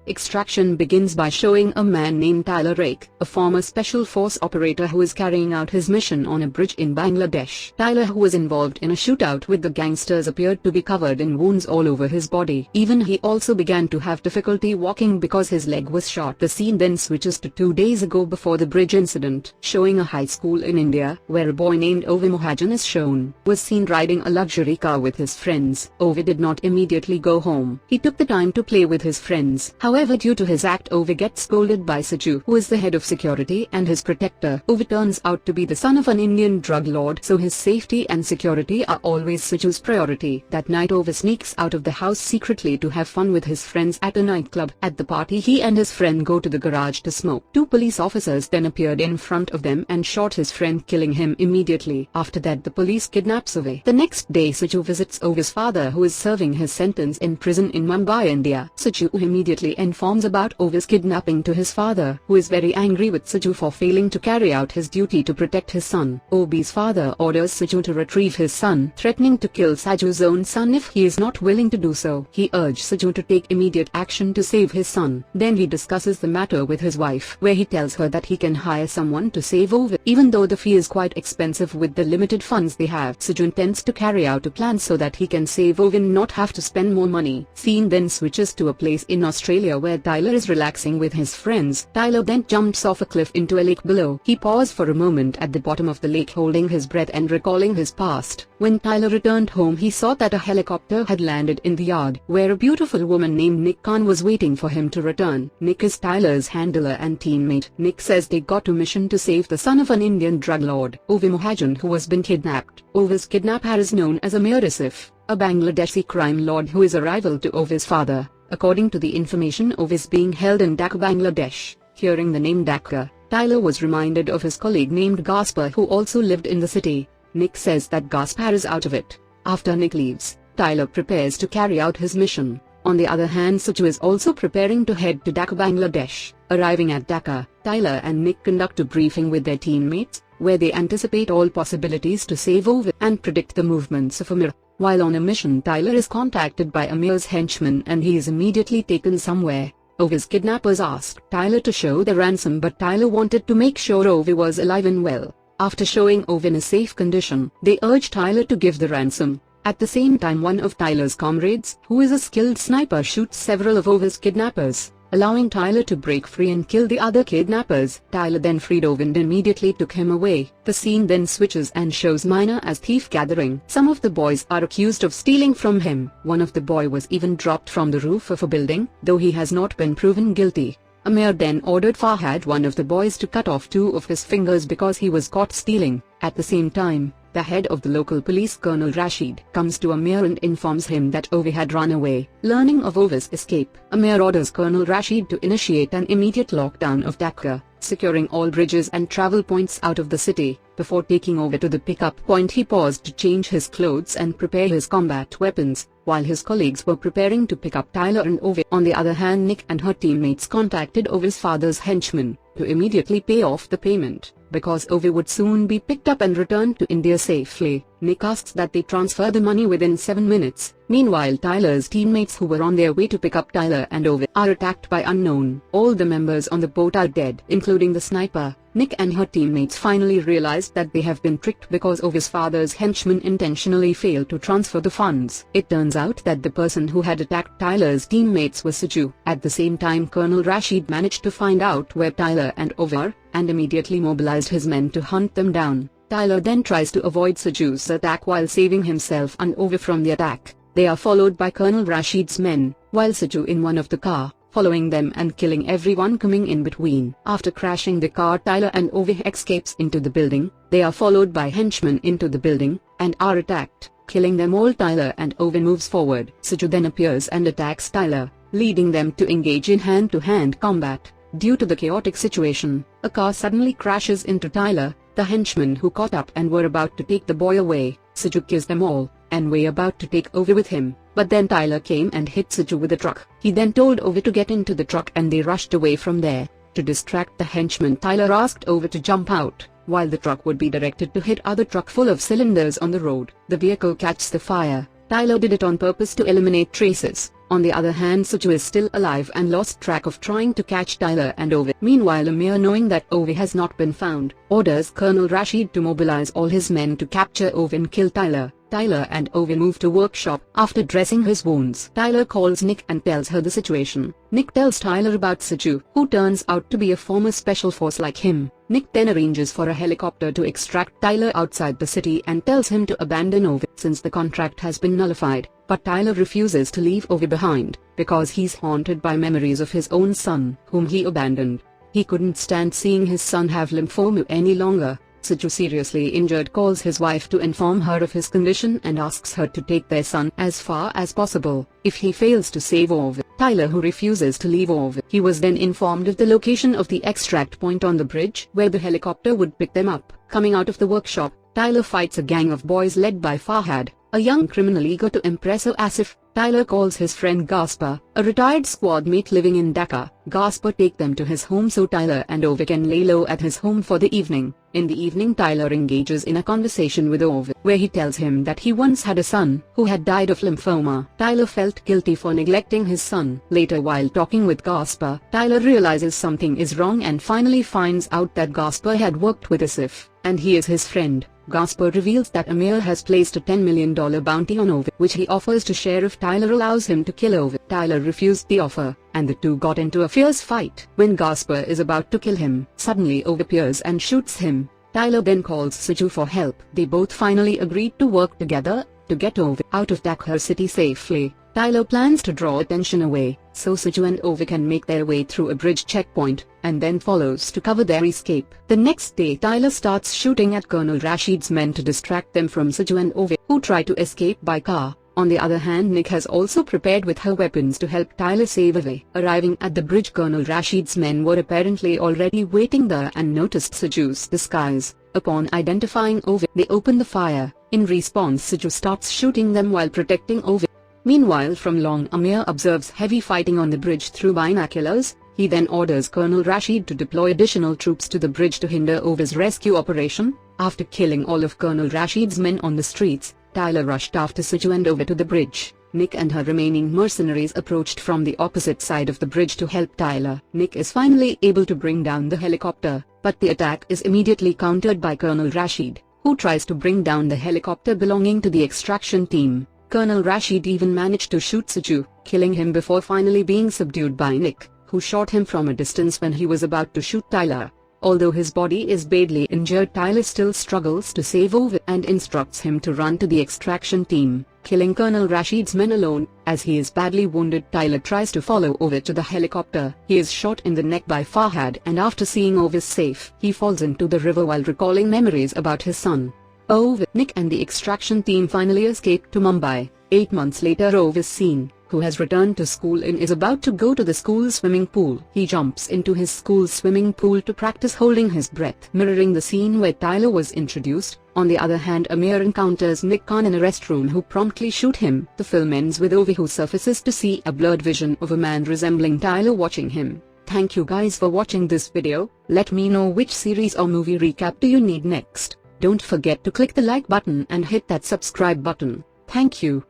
Extraction begins by showing a man named Tyler Rake, a former special force operator who is carrying out his mission on a bridge in Bangladesh. Tyler, who was involved in a shootout with the gangsters, appeared to be covered in wounds all over his body. Even he also began to have difficulty walking because his leg was shot. The scene then switches to 2 days ago before the bridge incident, showing a high school in India, where a boy named Ove Mohajan is shown, was seen riding a luxury car with his friends. Ove did not immediately go home. He took the time to play with his friends. However, due to his act, Ove gets scolded by Saju, who is the head of security and his protector. Ove turns out to be the son of an Indian drug lord, so his safety and security are always Saju's priority. That night, Ove sneaks out of the house secretly to have fun with his friends at a nightclub. At the party, he and his friend go to the garage to smoke. 2 police officers then appeared in front of them and shot his friend, killing him immediately. After that, the police kidnaps Ove. The next day, Saju visits Ove's father, who is serving his sentence in prison in Mumbai, India. Saju immediately informs about Ove's kidnapping to his father, who is very angry with Saju for failing to carry out his duty to protect his son. Ove's father orders Saju to retrieve his son, threatening to kill Saju's own son if he is not willing to do so. He urged Saju to take immediate action to save his son. Then he discusses the matter with his wife, where he tells her that he can hire someone to save Ove, even though the fee is quite expensive with the limited funds they have. Saju intends to carry out a plan so that he can save Ove and not have to spend more money. Scene then switches to a place in Australia where Tyler is relaxing with his friends. Tyler then jumps off a cliff into a lake below. He paused for a moment at the bottom of the lake, holding his breath and recalling his past. When Tyler returned home, he saw that a helicopter had landed in the yard, where a beautiful woman named Nick Khan was waiting for him to return. Nick is Tyler's handler and teammate. Nick says they got a mission to save the son of an Indian drug lord, Ove Mohajan, who has been kidnapped. Ove's kidnapper is known as Amir Asif, a Bangladeshi crime lord who is a rival to Ove's father. According to the information, Ove is being held in Dhaka, Bangladesh. Hearing the name Dhaka, Tyler was reminded of his colleague named Gaspar, who also lived in the city. Nick says that Gaspar is out of it. After Nick leaves, Tyler prepares to carry out his mission. On the other hand, Saju is also preparing to head to Dhaka, Bangladesh. Arriving at Dhaka, Tyler and Nick conduct a briefing with their teammates, where they anticipate all possibilities to save Ove and predict the movements of Amir. While on a mission, Tyler is contacted by Amir's henchman and he is immediately taken somewhere. Ove's kidnappers asked Tyler to show the ransom, but Tyler wanted to make sure Ove was alive and well. After showing Ove in a safe condition, they urged Tyler to give the ransom. At the same time, one of Tyler's comrades, who is a skilled sniper, shoots several of Ove's kidnappers, allowing Tyler to break free and kill the other kidnappers. Tyler then freed Ove and immediately took him away. The scene then switches and shows Mina as thief gathering. Some of the boys are accused of stealing from him. One of the boy was even dropped from the roof of a building, though he has not been proven guilty. Amir then ordered Farhad, one of the boys, to cut off 2 of his fingers because he was caught stealing. At the same time, the head of the local police, Colonel Rashid, comes to Amir and informs him that Ove had run away. Learning of Ove's escape, Amir orders Colonel Rashid to initiate an immediate lockdown of Dhaka, securing all bridges and travel points out of the city. Before taking Ove to the pickup point, he paused to change his clothes and prepare his combat weapons, while his colleagues were preparing to pick up Tyler and Ove. On the other hand, Nick and her teammates contacted Ove's father's henchman to immediately pay off the payment, because Ove would soon be picked up and returned to India safely. Nick asks that they transfer the money within 7 minutes. Meanwhile, Tyler's teammates, who were on their way to pick up Tyler and Ove, are attacked by unknown. All the members on the boat are dead, including the sniper. Nick and her teammates finally realized that they have been tricked because Ove's father's henchman intentionally failed to transfer the funds. It turns out that the person who had attacked Tyler's teammates was Saju. At the same time, Colonel Rashid managed to find out where Tyler and Ove are, and immediately mobilized his men to hunt them down. Tyler then tries to avoid Saju's attack while saving himself and Ove from the attack. They are followed by Colonel Rashid's men, while Saju in one of the car, following them and killing everyone coming in between. After crashing the car, Tyler and Ove escapes into the building. They are followed by henchmen into the building, and are attacked, killing them all. Tyler and Ove moves forward. Saju then appears and attacks Tyler, leading them to engage in hand-to-hand combat. Due to the chaotic situation, a car suddenly crashes into Tyler, the henchmen who caught up and were about to take the boy away. Saju kills them all, and were about to take Ove with him, but then Tyler came and hit Saju with a truck. He then told Ove to get into the truck and they rushed away from there. To distract the henchmen, Tyler asked Ove to jump out, while the truck would be directed to hit other truck full of cylinders on the road. The vehicle catches the fire. Tyler did it on purpose to eliminate traces. On the other hand, Suju is still alive and lost track of trying to catch Tyler and Ove. Meanwhile, Amir, knowing that Ove has not been found, orders Colonel Rashid to mobilize all his men to capture Ove and kill Tyler. Tyler and Ove move to workshop. After dressing his wounds, Tyler calls Nick and tells her the situation. Nick tells Tyler about Suju, who turns out to be a former special force like him. Nick then arranges for a helicopter to extract Tyler outside the city and tells him to abandon Ove since the contract has been nullified. But Tyler refuses to leave Ove behind, because he's haunted by memories of his own son, whom he abandoned. He couldn't stand seeing his son have lymphoma any longer. Suju, seriously injured, calls his wife to inform her of his condition and asks her to take their son as far as possible, if he fails to save Ove. Tyler, who refuses to leave Ove, he was then informed of the location of the extract point on the bridge where the helicopter would pick them up. Coming out of the workshop, Tyler fights a gang of boys led by Farhad, a young criminal eager to impress Asif. Tyler calls his friend Gasper, a retired squad mate living in Dhaka. Gasper take them to his home so Tyler and Ove can lay low at his home for the evening. In the evening, Tyler engages in a conversation with Ove, where he tells him that he once had a son who had died of lymphoma. Tyler felt guilty for neglecting his son. Later, while talking with Gasper, Tyler realizes something is wrong and finally finds out that Gasper had worked with Asif, and he is his friend. Gasper reveals that Amir has placed a $10 million bounty on Ove, which he offers to share if Tyler allows him to kill Ove. Tyler refused the offer, and the two got into a fierce fight. When Gasper is about to kill him, suddenly Ove appears and shoots him. Tyler then calls Suju for help. They both finally agreed to work together to get Ove out of Dhaka city safely. Tyler plans to draw attention away, so Suju and Ove can make their way through a bridge checkpoint, and then follows to cover their escape. The next day, Tyler starts shooting at Colonel Rashid's men to distract them from Suju and Ove, who try to escape by car. On the other hand, Nick has also prepared with her weapons to help Tyler save Ove. Arriving at the bridge, Colonel Rashid's men were apparently already waiting there and noticed Suju's disguise. Upon identifying Ove, they open the fire. In response, Suju starts shooting them while protecting Ove. Meanwhile, from long, Amir observes heavy fighting on the bridge through binoculars. He then orders Colonel Rashid to deploy additional troops to the bridge to hinder Ove's rescue operation. After killing all of Colonel Rashid's men on the streets, Tyler rushed after Suju and Ove to the bridge. Nick and her remaining mercenaries approached from the opposite side of the bridge to help Tyler. Nick is finally able to bring down the helicopter, but the attack is immediately countered by Colonel Rashid, who tries to bring down the helicopter belonging to the extraction team. Colonel Rashid even managed to shoot Suju, killing him before finally being subdued by Nick, who shot him from a distance when he was about to shoot Tyler. Although his body is badly injured, Tyler still struggles to save Ove and instructs him to run to the extraction team, killing Colonel Rashid's men alone. As he is badly wounded, Tyler tries to follow Ove to the helicopter. He is shot in the neck by Farhad, and after seeing Ove is safe, he falls into the river while recalling memories about his son. Ove, Nick and the extraction team finally escape to Mumbai. 8 months later, Ove is seen, who has returned to school and is about to go to the school swimming pool. He jumps into his school swimming pool to practice holding his breath, mirroring the scene where Tyler was introduced. On the other hand, Amir encounters Nick Khan in a restroom, who promptly shoot him. The film ends with Ove, who surfaces to see a blurred vision of a man resembling Tyler watching him. Thank you guys for watching this video. Let me know which series or movie recap do you need next. Don't forget to click the like button and hit that subscribe button. Thank you.